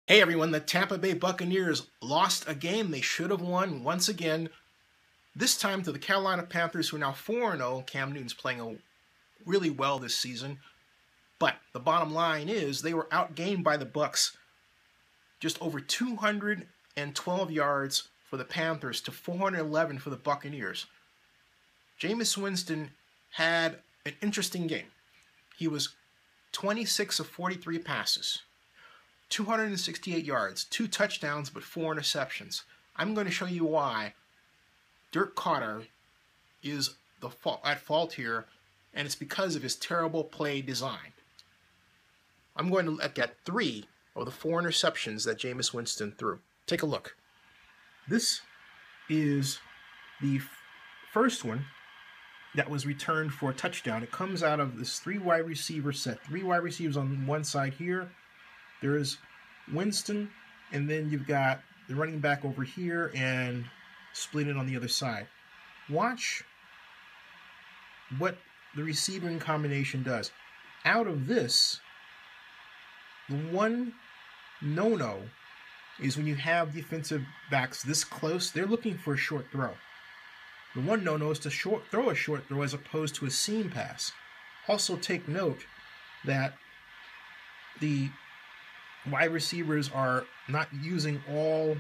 Hey everyone, the Tampa Bay Buccaneers lost a game they should have won once again. This time to the Carolina Panthers, who are now 4-0. Cam Newton's playing really well this season. But the bottom line is they were outgained by the Bucs. Just over 212 yards for the Panthers to 411 for the Buccaneers. Jameis Winston had an interesting game. He was 26 of 43 passes. 268 yards, 2 touchdowns, but 4 interceptions. I'm going to show you why Dirk Koetter is at fault here, and it's because of his terrible play design. I'm going to look at 3 of the 4 interceptions that Jameis Winston threw. Take a look. This is the first one that was returned for a touchdown. It comes out of this 3 wide receiver set. 3 wide receivers on one side here. There is Winston, and then you've got the running back over here and split it on the other side. Watch what the receiving combination does. Out of this, the one no-no is when you have defensive backs this close, they're looking for a short throw. The one no-no is to throw a short throw as opposed to a seam pass. Also take note that the wide receivers are not using all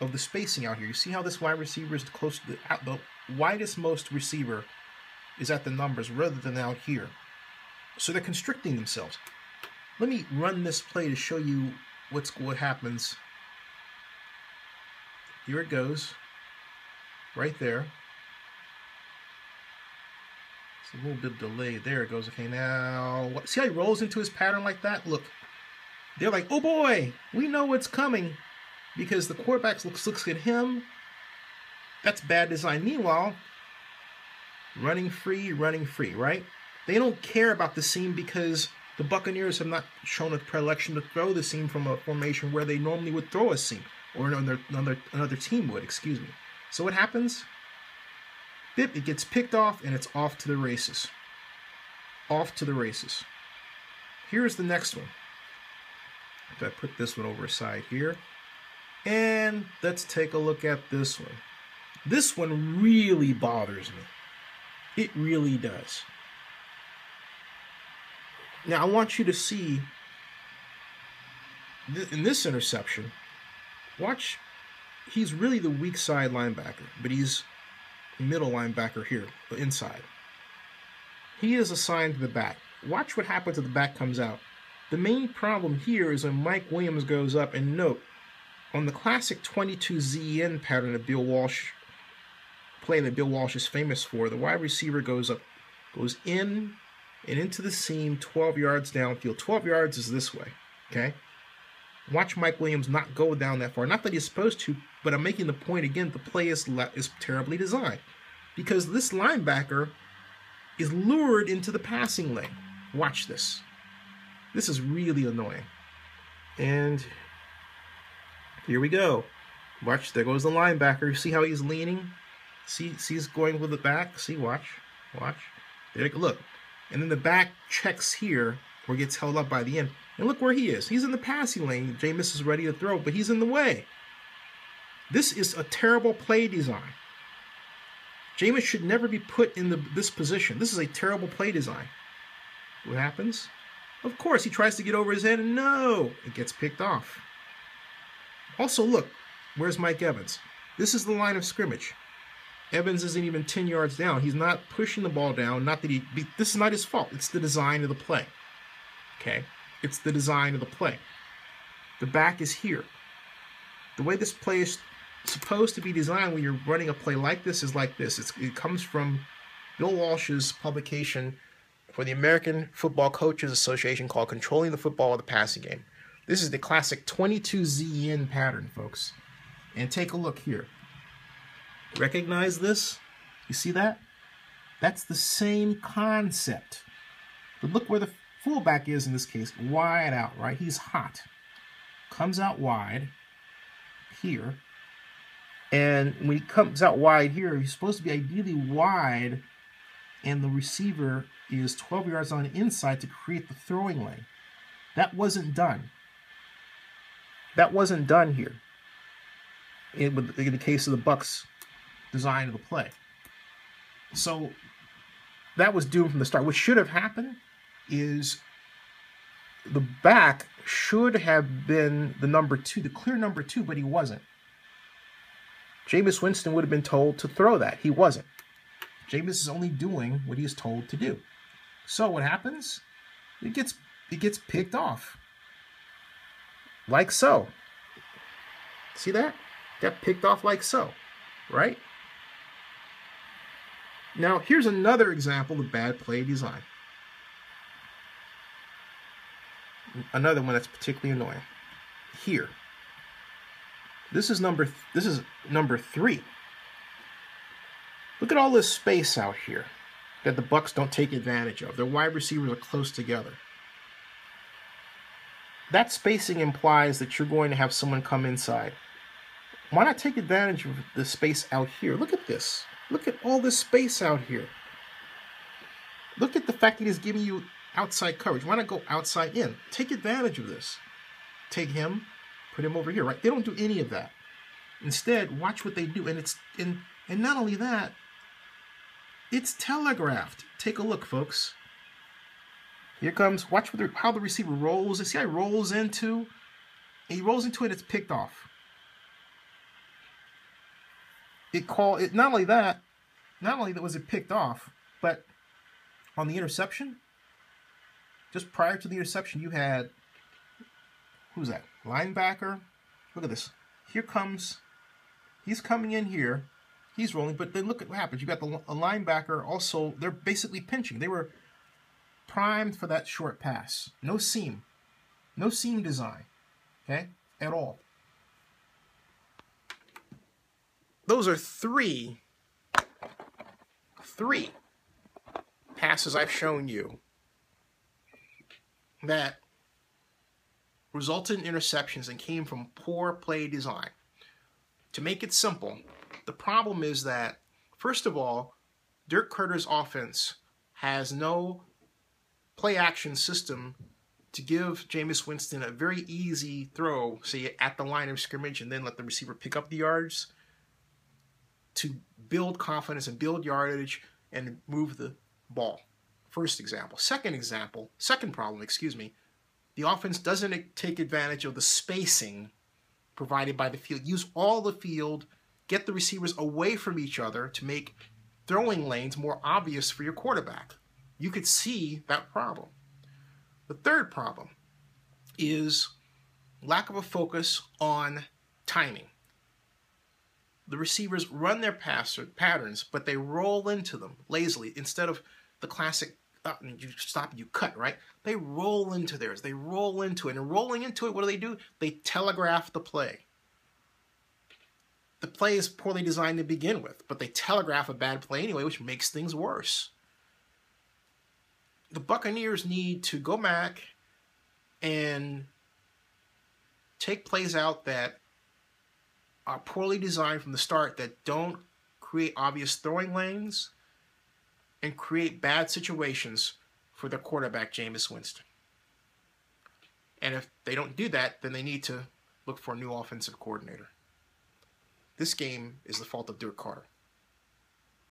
of the spacing out here. You see how this wide receiver is close to the widest most receiver is at the numbers rather than out here. So they're constricting themselves. Let me run this play to show you what happens. Here it goes. Right there. It's a little bit delayed. There it goes. Okay, now see how he rolls into his pattern like that? Look. They're like, oh boy, we know what's coming, because the quarterback looks at him. That's bad design. Meanwhile, running free, right? They don't care about the seam because the Buccaneers have not shown a predilection to throw the seam from a formation where they normally would throw a seam, or another team would, excuse me. So what happens? It gets picked off, and it's off to the races. Off to the races. Here's the next one. If I put this one over side here, and let's take a look at this one. This one really bothers me. It really does. Now I want you to see in this interception, watch, he's really the weak side linebacker, but he's middle linebacker here, the inside. He is assigned to the back. Watch what happens if the back comes out. The main problem here is when Mike Williams goes up, and note, on the classic 22-ZN pattern that Bill Walsh is famous for, the wide receiver goes up, goes in and into the seam 12 yards downfield. 12 yards is this way, okay? Watch Mike Williams not go down that far. Not that he's supposed to, but I'm making the point again, the play is terribly designed. Because this linebacker is lured into the passing lane. Watch this. This is really annoying. And here we go. Watch, there goes the linebacker. See how he's leaning? See he's going with the back? See, watch. There, look. And then the back checks here, or gets held up by the end. And look where he is. He's in the passing lane. Jameis is ready to throw, but he's in the way. This is a terrible play design. Jameis should never be put in this position. This is a terrible play design. What happens? Of course, he tries to get over his head, and no, it gets picked off. Also, look, where's Mike Evans? This is the line of scrimmage. Evans isn't even 10 yards down. He's not pushing the ball down. Not that this is not his fault. It's the design of the play. Okay? It's the design of the play. The back is here. The way this play is supposed to be designed when you're running a play like this is like this. It comes from Bill Walsh's publication for the American Football Coaches Association called Controlling the Football of the Passing Game. This is the classic 22-ZN pattern, folks. And take a look here. Recognize this? You see that? That's the same concept. But look where the fullback is in this case. Wide out, right? He's hot. Comes out wide here. And when he comes out wide here, he's supposed to be ideally wide, and the receiver is 12 yards on the inside to create the throwing lane. That wasn't done. That wasn't done here in the case of the Bucs' design of the play. So that was doomed from the start. What should have happened is the back should have been the number 2, the clear number 2, but he wasn't. Jameis Winston would have been told to throw that. He wasn't. Jameis is only doing what he's told to do. So what happens? It gets picked off. Like so. See that? Got picked off like so, right? Now, here's another example of bad play design. Another one that's particularly annoying. Here. This is number 3. Look at all this space out here that the Bucs don't take advantage of. Their wide receivers are close together. That spacing implies that you're going to have someone come inside. Why not take advantage of the space out here? Look at this. Look at all this space out here. Look at the fact that he's giving you outside coverage. Why not go outside in? Take advantage of this. Take him, put him over here, right? They don't do any of that. Instead, watch what they do. And not only that, it's telegraphed. Take a look, folks. Here comes, watch how the receiver rolls. See how he rolls into? And he rolls into it, it's picked off. Not only that was it picked off, but on the interception, just prior to the interception, you had, who's that? Linebacker. Look at this. Here comes, he's coming in here. He's rolling, but then look at what happens. You got a linebacker also, they're basically pinching. They were primed for that short pass. No seam. No seam design. Okay? At all. Those are three passes I've shown you that resulted in interceptions and came from poor play design. To make it simple, the problem is that, first of all, Dirk Koetter's offense has no play-action system to give Jameis Winston a very easy throw, say, at the line of scrimmage, and then let the receiver pick up the yards to build confidence and build yardage and move the ball. First example. Second problem, the offense doesn't take advantage of the spacing provided by the field. Use all the field, get the receivers away from each other to make throwing lanes more obvious for your quarterback. You could see that problem. The third problem is lack of a focus on timing. The receivers run their patterns, but they roll into them lazily instead of the classic, you stop and you cut, right? They roll into theirs. They roll into it. And rolling into it, what do? They telegraph the play. The play is poorly designed to begin with, but they telegraph a bad play anyway, which makes things worse. The Buccaneers need to go back and take plays out that are poorly designed from the start, that don't create obvious throwing lanes and create bad situations for their quarterback, Jameis Winston. And if they don't do that, then they need to look for a new offensive coordinator. This game is the fault of Dirk Koetter.